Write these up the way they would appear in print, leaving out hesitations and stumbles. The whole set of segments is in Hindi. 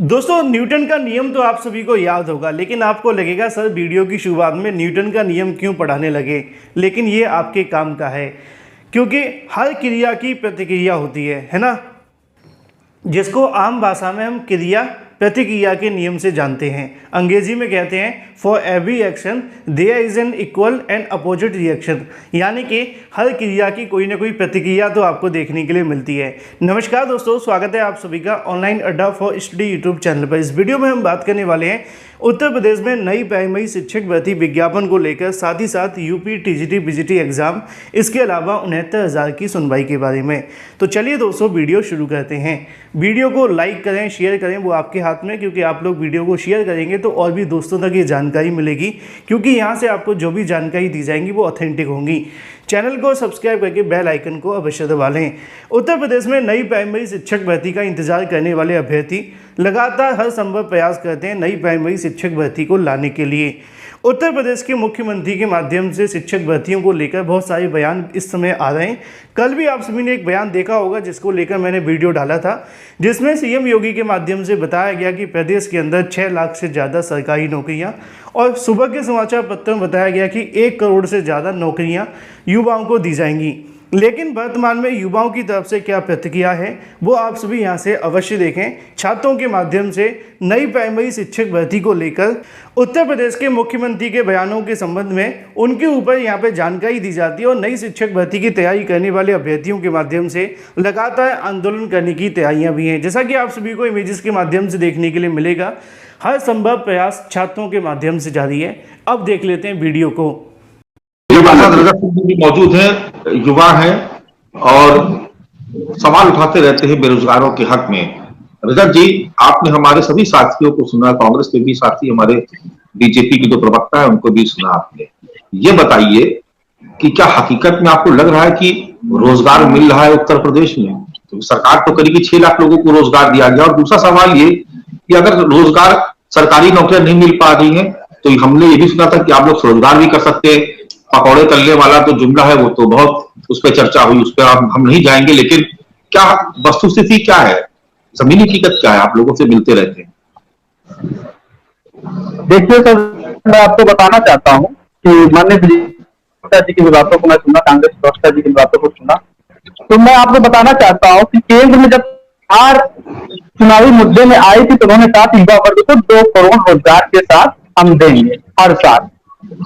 दोस्तों, न्यूटन का नियम तो आप सभी को याद होगा, लेकिन आपको लगेगा सर वीडियो की शुरुआत में न्यूटन का नियम क्यों पढ़ाने लगे। लेकिन ये आपके काम का है, क्योंकि हर क्रिया की प्रतिक्रिया होती है ना, जिसको आम भाषा में हम क्रिया प्रतिक्रिया के नियम से जानते हैं। अंग्रेजी में कहते हैं for every action there is an equal and opposite reaction, यानी कि हर क्रिया की कोई ना कोई प्रतिक्रिया तो आपको देखने के लिए मिलती है। नमस्कार दोस्तों, स्वागत है आप सभी का ऑनलाइन अड्डा फॉर स्टडी यूट्यूब चैनल पर। इस वीडियो में हम बात करने वाले हैं उत्तर प्रदेश में नई प्राइमरी शिक्षक भर्ती विज्ञापन को लेकर, साथ ही साथ यूपी टीजीटी पीजीटी एग्जाम, इसके अलावा 69,000 की सुनवाई के बारे में। तो चलिए दोस्तों, वीडियो शुरू करते हैं। वीडियो को लाइक करें, शेयर करें, वो आपके हाथ में, क्योंकि आप लोग वीडियो को शेयर करेंगे तो और भी दोस्तों तक ये जानकारी मिलेगी, क्योंकि यहाँ से आपको जो भी जानकारी दी जाएंगी वो ऑथेंटिक होंगी। चैनल को सब्सक्राइब करके बेल आइकन को अवश्य दबा लें। उत्तर प्रदेश में नई प्राइमरी शिक्षक भर्ती का इंतजार करने वाले अभ्यर्थी लगातार हर संभव प्रयास करते हैं नई प्राइमरी शिक्षक भर्ती को लाने के लिए। उत्तर प्रदेश के मुख्यमंत्री के माध्यम से शिक्षक भर्तियों को लेकर बहुत सारे बयान इस समय आ रहे हैं। कल भी आप सभी ने एक बयान देखा होगा जिसको लेकर मैंने वीडियो डाला था, जिसमें सीएम योगी के माध्यम से बताया गया कि प्रदेश के अंदर 6 लाख से ज़्यादा सरकारी नौकरियां, और सुबह के समाचार पत्रों में बताया गया कि 1 करोड़ से ज़्यादा नौकरियां युवाओं को दी जाएंगी। लेकिन वर्तमान में युवाओं की तरफ से क्या प्रतिक्रिया है वो आप सभी यहाँ से अवश्य देखें। छात्रों के माध्यम से नई प्राइमरी शिक्षक भर्ती को लेकर उत्तर प्रदेश के मुख्यमंत्री के बयानों के संबंध में उनके ऊपर यहाँ पे जानकारी दी जाती है, और नई शिक्षक भर्ती की तैयारी करने वाले अभ्यर्थियों के माध्यम से लगातार आंदोलन करने की तैयारियाँ भी हैं। जैसा कि आप सभी को इमेजेस के माध्यम से देखने के लिए मिलेगा, हर संभव प्रयास छात्रों के माध्यम से जारी है। अब देख लेते हैं वीडियो को। मौजूद है, युवा है और सवाल उठाते रहते हैं बेरोजगारों के हक में। रजत जी, आपने हमारे सभी साथियों को सुना, कांग्रेस के भी साथी, हमारे बीजेपी के जो प्रवक्ता है उनको भी सुना आपने। ये बताइए कि क्या हकीकत में आपको लग रहा है कि रोजगार मिल रहा है उत्तर प्रदेश में? तो सरकार तो करीब 6 लाख लोगों को रोजगार दिया गया। और दूसरा सवाल ये कि अगर रोजगार, सरकारी नौकरियां नहीं मिल पा रही हैं, तो हमने ये भी सुना था कि आप लोग स्वरोजगार भी कर सकते हैं। पकौड़े तलने वाला तो जुमला है, वो तो बहुत उस पर चर्चा हुई, उस पर हम नहीं जाएंगे। लेकिन क्या वस्तुस्थिति क्या है, जमीनी हकीकत क्या है? आप लोगों से मिलते रहते हैं। देखिए सर, मैं आपको बताना चाहता हूं कि माननीय प्रवक्ता जी की बातों को मैं सुना, कांग्रेस प्रवक्ता जी की बातों को सुना, तो मैं आपको बताना चाहता हूं कि केंद्र में जब सरकार चुनावी मुद्दे में आई थी तो उन्होंने कहा कि युवा वर्ग को 2 करोड़ रोजगार के साथ हम देंगे हर साल।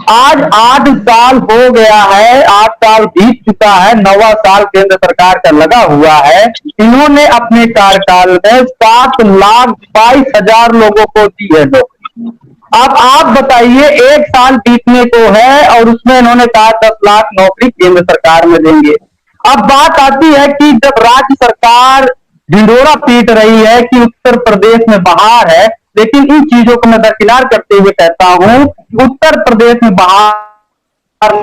आज 8 साल हो गया है, 8 साल बीत चुका है, 9वां साल केंद्र सरकार का लगा हुआ है। इन्होंने अपने कार्यकाल में 7,22,000 लोगों को दी है नौकरी। अब आप बताइए, 1 साल बीतने को है और उसमें इन्होंने कहा 10 लाख नौकरी केंद्र सरकार में देंगे। अब बात आती है कि जब राज्य सरकार ढिंढोरा पीट रही है कि उत्तर प्रदेश में बहार है, लेकिन इन चीजों को मैं दरकिनार करते हुए कहता हूं कि उत्तर प्रदेश में बहार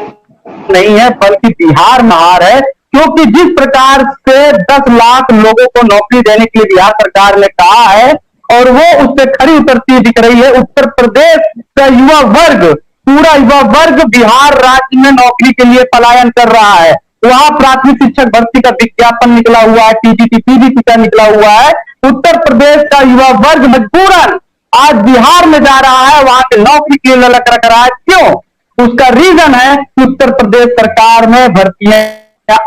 नहीं है बल्कि बिहार में हार है। क्योंकि जिस प्रकार से 10 लाख लोगों को नौकरी देने के लिए बिहार सरकार ने कहा है और वो उससे खरी उतरती दिख रही है, उत्तर प्रदेश का युवा वर्ग, पूरा युवा वर्ग बिहार राज्य में नौकरी के लिए पलायन कर रहा है। वहां प्राथमिक शिक्षक भर्ती का विज्ञापन निकला हुआ है, टीजीटी पीजीटी का निकला हुआ है। उत्तर प्रदेश का युवा वर्ग मजबूरन आज बिहार में जा रहा है, वहां से नौकरी के लिए ललक रख रहा है। क्यों? उसका रीजन है कि उत्तर प्रदेश सरकार में भर्तियां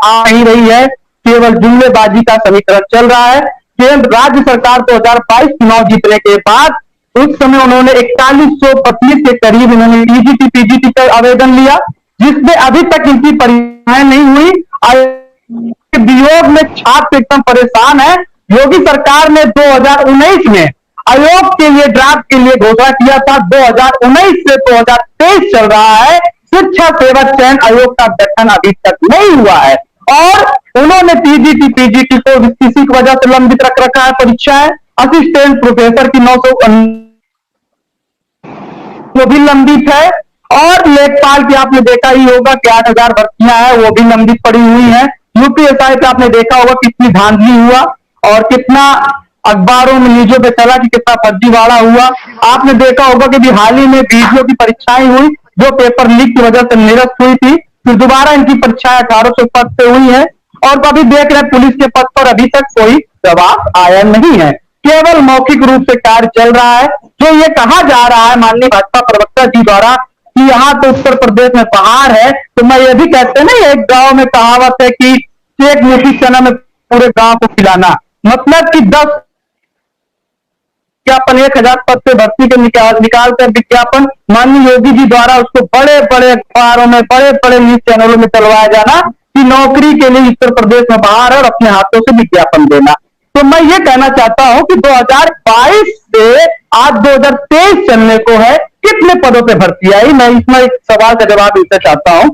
आ नहीं रही है, केवल जुमलेबाजी का समीकरण चल रहा है। केंद्र राज्य सरकार 2022 चुनाव जीतने के बाद उस समय उन्होंने 4125 के करीब इन्होंने टीजीटी पीजीटी का आवेदन लिया, जिसमें अभी तक इनकी परीक्षाएं नहीं हुई। वियोग में छात्र एकदम परेशान है। योगी सरकार ने 2019 में आयोग के लिए ड्राफ्ट के लिए घोषणा किया था। 2019 से 2023 चल रहा है, शिक्षा सेवा चयन आयोग का गठन अभी तक नहीं हुआ है, और उन्होंने टीजीटी पीजीटी को किसी की वजह से लंबित रख रखा है परीक्षाएं। असिस्टेंट प्रोफेसर की 900 वो भी लंबित है, और लेखपाल की आपने देखा ही होगा कि 8,000 भर्तियां हैं, वो भी लंबित पड़ी हुई हैं। यूपीएसआई पे आपने देखा होगा कितनी धांधली हुआ और कितना अखबारों में न्यूजों पे चला कि कितना फर्जीवाड़ा हुआ। आपने देखा होगा कि हाल ही में बीडीओ की परीक्षाएं हुई, जो पेपर लीक की वजह से निरस्त हुई थी, फिर दोबारा इनकी परीक्षाएं 1800 पद से हुई है, और अभी देख रहे पुलिस के पद पर अभी तक कोई जवाब आया नहीं है। केवल मौखिक रूप से कार्य चल रहा है। जो ये कहा जा रहा है माननीय भाजपा प्रवक्ता जी द्वारा कि यहाँ तो उत्तर प्रदेश में बहार है, तो मैं ये भी कहते हैं ना, एक गांव में कहावत है कि एक मुट्ठी चना में पूरे गांव को खिलाना, मतलब कि 10 विज्ञापन 1000 पद पे भर्ती के निकाल कर विज्ञापन माननीय योगी जी द्वारा उसको बड़े बड़े अखबारों में, बड़े बड़े न्यूज चैनलों में चलवाया जाना कि नौकरी के लिए उत्तर प्रदेश में बाहर है और अपने हाथों से विज्ञापन देना। तो मैं ये कहना चाहता हूं कि 2022 से आज 2023 चलने को है, कितने पदों पे भर्ती आई, मैं इसमें एक सवाल का जवाब इनसे चाहता हूं।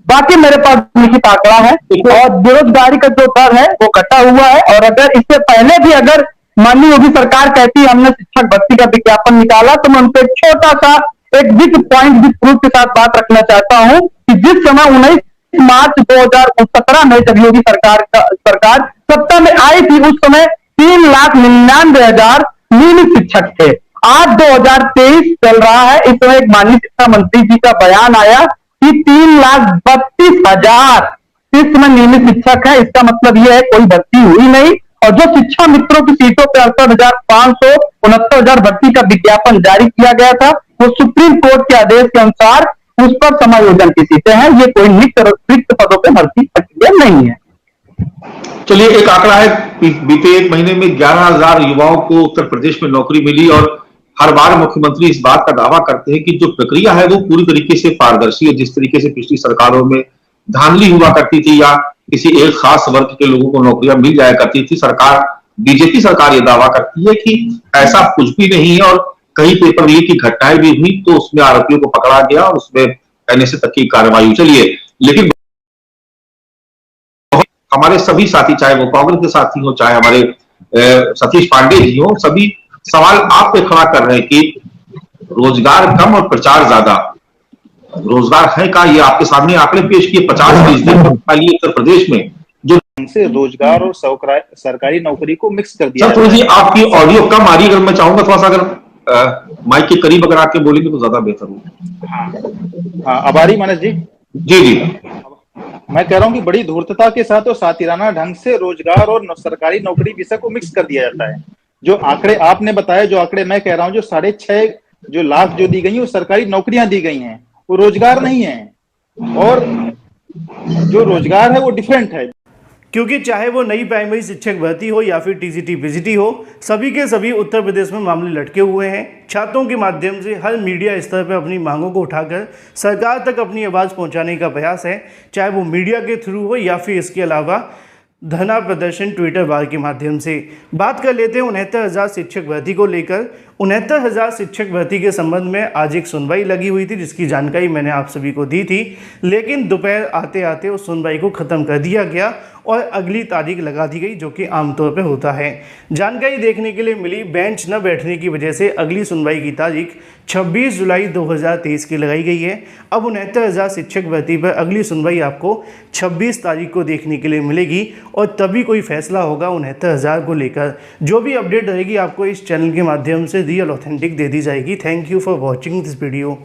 बाकी मेरे पास लिखित आंकड़ा है और बेरोजगारी का जो दर है वो घटा हुआ है। और अगर इससे पहले भी अगर माननीय योगी सरकार कहती हमने शिक्षक भर्ती का विज्ञापन निकाला, तो मैं उनसे एक छोटा सा एक विथ पॉइंट विथ प्रूफ के साथ बात रखना चाहता हूं कि जिस समय 19 मार्च 2017 में जब योगी सरकार सत्ता में आई थी, उस समय 3,99,000 नियमित शिक्षक थे। आज 2023 चल रहा है, इस समय एक माननीय शिक्षा मंत्री जी का बयान आया कि 3,32,000 इस समय नियमित शिक्षक है। इसका मतलब यह है कोई भर्ती हुई नहीं। और जो शिक्षा मित्रों की सीटों पर 68,500 69,000 भर्ती का विज्ञापन जारी किया गया था, वो सुप्रीम कोर्ट के आदेश के अनुसार उस पर समायोजन की सीटें हैं। ये कोई रिक्त पदों पर भर्ती प्रक्रिया नहीं है। चलिए, एक आंकड़ा है, बीते एक महीने में 11,000 युवाओं को उत्तर प्रदेश में नौकरी मिली और हर बार मुख्यमंत्री इस बात का दावा करते हैं कि जो प्रक्रिया है वो पूरी तरीके से पारदर्शी है। जिस तरीके से पिछली सरकारों में धांधली हुआ करती थी या किसी एक खास वर्ग के लोगों को नौकरियां मिल जाया करती थी, बीजेपी सरकार ये दावा करती है कि ऐसा कुछ भी नहीं है। और कई पेपर लीक की घटनाएं भी हुई तो उसमें आरोपियों को पकड़ा गया और उसमें एनएसए तक की कार्रवाई चलिए। लेकिन हमारे सभी साथी, चाहे वो कांग्रेस के साथी हो, चाहे हमारे सतीश पांडे जी हो, सभी सवाल आप पे खड़ा कर रहे हैं कि रोजगार कम और प्रचार ज्यादा। रोजगार है का, ये आपके सामने आंकड़े पेश किए 50% खाली उत्तर प्रदेश में जो से रोजगार और सरकारी नौकरी को मिक्स कर दिया। सर थोड़ी सी आपकी ऑडियो कम आ रही है, अगर मैं चाहूंगा थोड़ा सा अगर माइक के करीब अगर आके बोलेंगे तो ज्यादा बेहतर होगा। हाँ, अब आ रही मानस जी? जी जी, मैं कह रहा हूँ कि बड़ी धूर्तता के साथ और सातिराना ढंग से रोजगार और सरकारी नौकरी विषय को मिक्स कर दिया जाता है। जो आंकड़े आपने बताए, जो आंकड़े मैं कह रहा हूँ, जो 6.5 लाख जो दी गई है वो सरकारी नौकरियां दी गई हैं, वो रोजगार नहीं है। और जो रोजगार है वो डिफरेंट है, क्योंकि चाहे वो नई प्राइमरी शिक्षक भर्ती हो या फिर टीजीटी पीजीटी हो, सभी के सभी उत्तर प्रदेश में मामले लटके हुए हैं। छात्रों के माध्यम से हर मीडिया स्तर पर अपनी मांगों को उठाकर सरकार तक अपनी आवाज़ पहुंचाने का प्रयास है, चाहे वो मीडिया के थ्रू हो या फिर इसके अलावा धरना प्रदर्शन ट्विटर वार के माध्यम से। बात कर लेते हैं 69,000 शिक्षक भर्ती को लेकर। 69,000 शिक्षक भर्ती के संबंध में आज एक सुनवाई लगी हुई थी, जिसकी जानकारी मैंने आप सभी को दी थी, लेकिन दोपहर आते आते उस सुनवाई को ख़त्म कर दिया गया और अगली तारीख लगा दी गई, जो कि आमतौर पर होता है। जानकारी देखने के लिए मिली, बेंच न बैठने की वजह से अगली सुनवाई की तारीख 26 जुलाई 2023 की लगाई गई है। अब 69,000 शिक्षक भर्ती पर अगली सुनवाई आपको 26 तारीख को देखने के लिए मिलेगी और तभी कोई फैसला होगा 69,000 को लेकर। जो भी अपडेट रहेगी आपको इस चैनल के माध्यम से रियल ऑथेंटिक दे दी जाएगी। Thank you for watching this video.